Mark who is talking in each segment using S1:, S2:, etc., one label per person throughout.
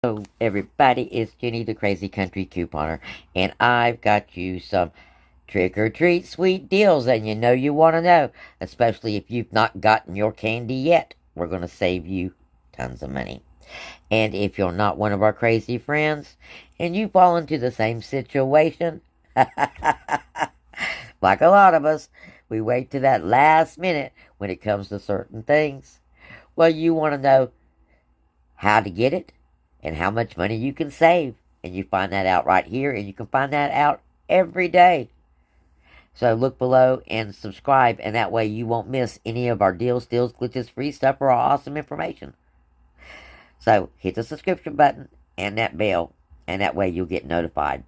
S1: Hello, everybody. It's Jenny, the Crazy Country Couponer, and I've got you some trick or treat sweet deals, and you know you want to know, especially if you've not gotten your candy yet. We're going to save you tons of money. And if you're not one of our crazy friends and you fall into the same situation, like a lot of us, we wait to that last minute when it comes to certain things. Well, you want to know how to get it and how much money you can save. And you find that out right here, and you can find that out every day. So look below and subscribe, and that way you won't miss any of our deals, steals, glitches, free stuff, or our awesome information. So hit the subscription button and that bell, and that way you'll get notified.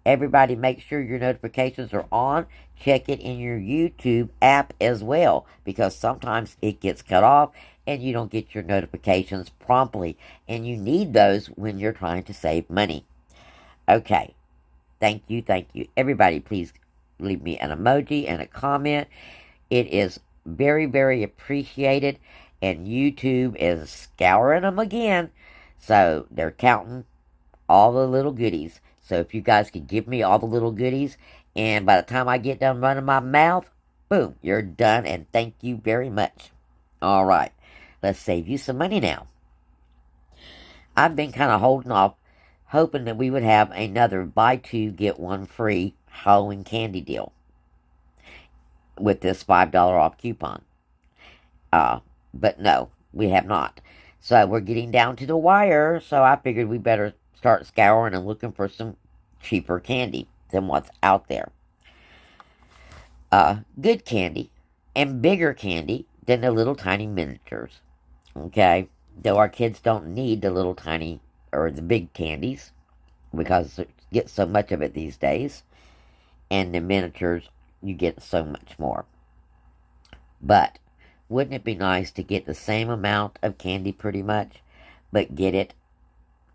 S1: Everybody make sure your notifications are on. Check it in your YouTube app as well, because sometimes it gets cut off and you don't get your notifications promptly, and you need those when you're trying to save money. Okay, thank you. Everybody, please leave me an emoji and a comment. It is very, very appreciated, and YouTube is scouring them again, so they're counting all the little goodies. So if you guys could give me all the little goodies, and by the time I get done running my mouth, boom, you're done, and thank you very much. All right, let's save you some money now. I've been kind of holding off, hoping that we would have another buy two, get one free Halloween candy deal with this $5 off coupon. But no, we have not. So we're getting down to the wire, so I figured we better start scouring and looking for some cheaper candy than what's out there. Good candy and bigger candy than the little tiny miniatures. Okay? Though our kids don't need the little tiny or the big candies because you get so much of it these days. And the miniatures, you get so much more. But wouldn't it be nice to get the same amount of candy pretty much, but get it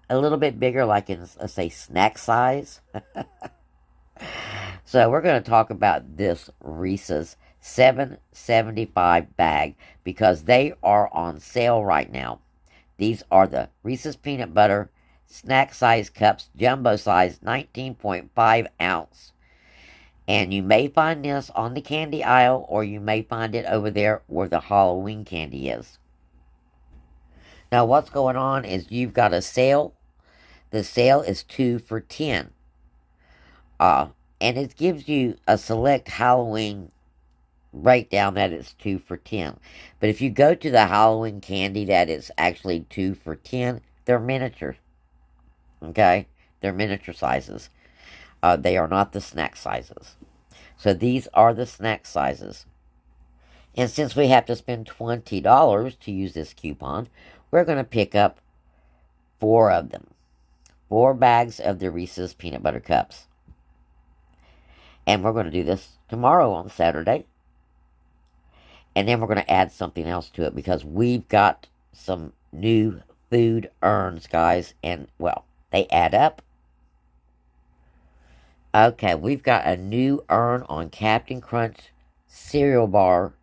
S1: a little bit bigger, like in, let's say, snack size? So we're going to talk about this Reese's $7.75 bag because they are on sale right now. These are the Reese's Peanut Butter snack size cups, jumbo size, 19.5 ounce. And you may find this on the candy aisle, or you may find it over there where the Halloween candy is. Now, what's going on is you've got a sale. The sale is 2 for $10. And it gives you a select Halloween breakdown that it's 2 for $10. But if you go to the Halloween candy that is actually 2 for $10, they're miniatures. Okay? They're miniature sizes. They are not the snack sizes. So these are the snack sizes. And since we have to spend $20 to use this coupon, we're going to pick up 4 of them. 4 bags of the Reese's Peanut Butter Cups. And we're going to do this tomorrow on Saturday. And then we're going to add something else to it because we've got some new food urns, guys. And, well, they add up. Okay, we've got a new urn on Captain Crunch cereal bar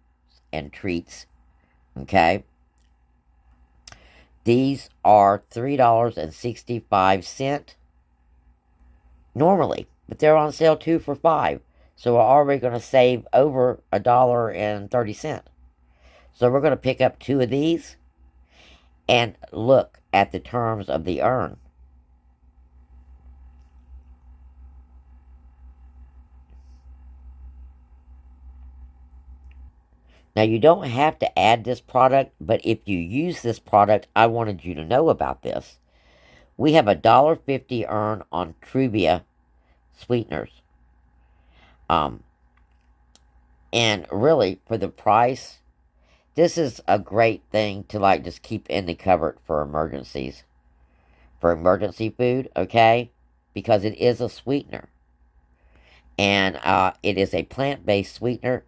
S1: and treats. Okay. These are $3.65 normally, but they're on sale 2 for $5. So we're already going to save over $1.30. So we're going to pick up 2 of these and look at the terms of the urn. Now, you don't have to add this product, but if you use this product, I wanted you to know about this. We have a $1.50 earn on Truvia sweeteners. And really, for the price, this is a great thing to, like, just keep in the cupboard for emergencies. For emergency food, okay? Because it is a sweetener. And it is a plant-based sweetener.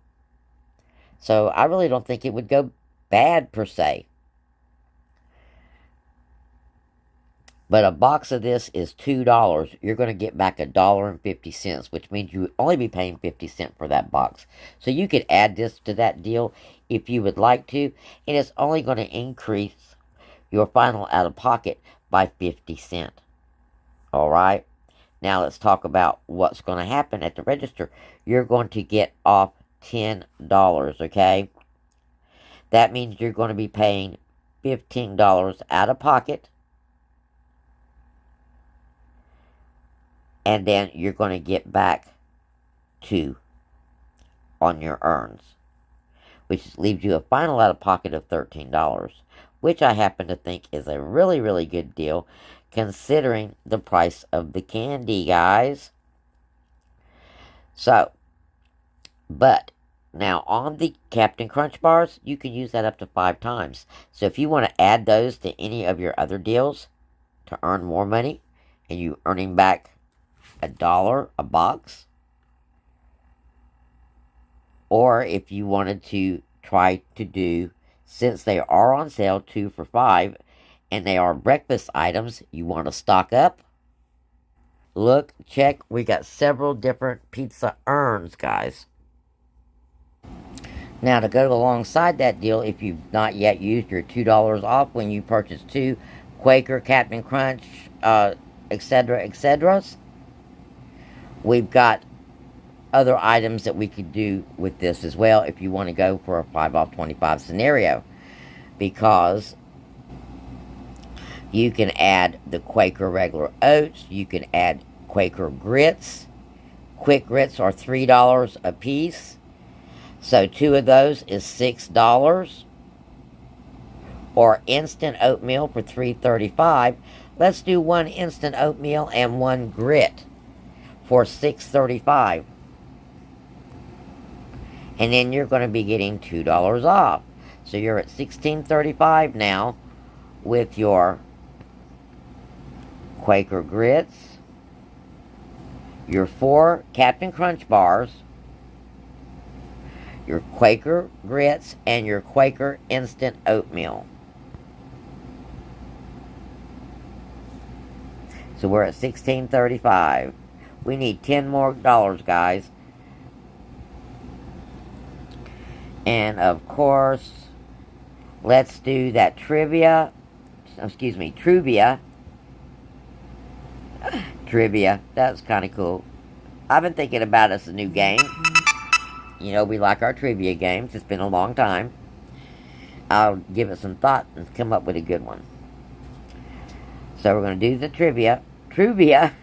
S1: So I really don't think it would go bad, per se. But a box of this is $2. You're going to get back $1.50, which means you would only be paying 50 cents for that box. So you could add this to that deal if you would like to. And it's only going to increase your final out-of-pocket by 50 cents. Alright? Now let's talk about what's going to happen at the register. You're going to get off $10, okay? That means you're going to be paying $15 out of pocket. And then you're going to get back $2 on your earns, which leaves you a final out of pocket of $13, which I happen to think is a really, really good deal considering the price of the candy, guys. So, but now on the Captain Crunch bars, you can use that up to 5 times. So if you want to add those to any of your other deals to earn more money, and you earning back $1 a box, or if you wanted to try to do, since they are on sale 2 for $5, and they are breakfast items, you want to stock up. Look, check, we got several different pizza earns, guys. Now, to go alongside that deal, if you've not yet used your $2 off when you purchase 2 Quaker, Captain Crunch, etc., etc., we've got other items that we could do with this as well if you want to go for a 5 off 25 scenario. Because you can add the Quaker regular oats, you can add Quaker grits. Quick grits are $3 a piece. So 2 of those is $6. Or instant oatmeal for $3.35. Let's do 1 instant oatmeal and 1 grit for $6.35. And then you're going to be getting $2 off. So you're at $16.35 now with your Quaker grits, your 4 Captain Crunch bars, your Quaker grits, and your Quaker instant oatmeal. So we're at $16.35. We need $10 more, guys. And of course, let's do that trivia. Trivia. That's kind of cool. I've been thinking about us a new game. You know, we like our trivia games. It's been a long time. I'll give it some thought and come up with a good one. So we're going to do the trivia. Trivia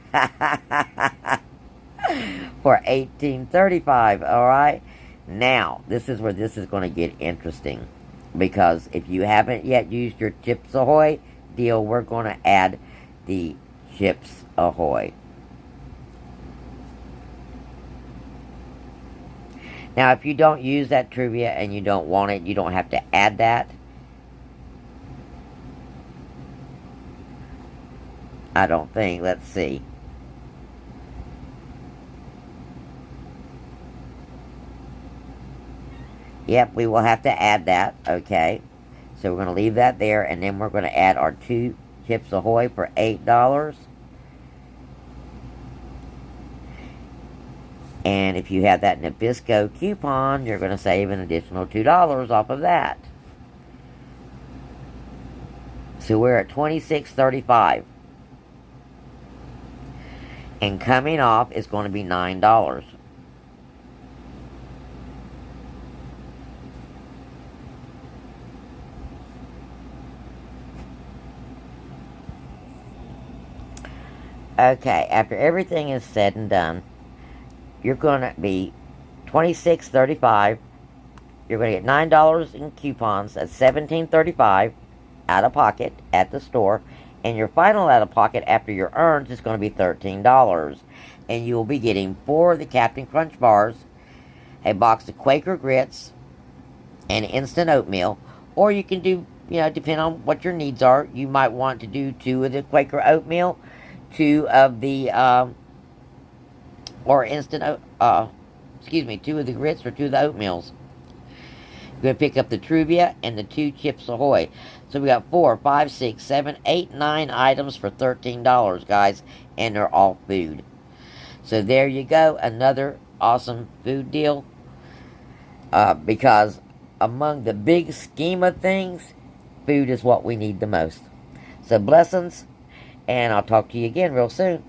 S1: for $18.35. Alright? Now, this is where this is going to get interesting. Because if you haven't yet used your Chips Ahoy deal, we're going to add the Chips Ahoy. Now, if you don't use that trivia and you don't want it, you don't have to add that. I don't think. Let's see. Yep, we will have to add that. Okay. So we're going to leave that there. And then we're going to add our 2 Chips Ahoy for $8. And if you have that Nabisco coupon, you're going to save an additional $2 off of that. So we're at $26.35. And coming off is going to be $9. Okay, after everything is said and done, you're going to be $26.35. You're going to get $9 in coupons. That's $17.35 out of pocket at the store. And your final out of pocket after your earns is going to be $13. And you will be getting 4 of the Captain Crunch bars, a box of Quaker grits, and instant oatmeal. Or you can do, depending on what your needs are, you might want to do 2 of the Quaker oatmeal, 2 of the, or instant, 2 of the grits or 2 of the oatmeals. You're going to pick up the Truvia and the 2 Chips Ahoy. So we got 4, 5, 6, 7, 8, 9 items for $13, guys. And they're all food. So there you go. Another awesome food deal. Because among the big scheme of things, food is what we need the most. So blessings and I'll talk to you again real soon.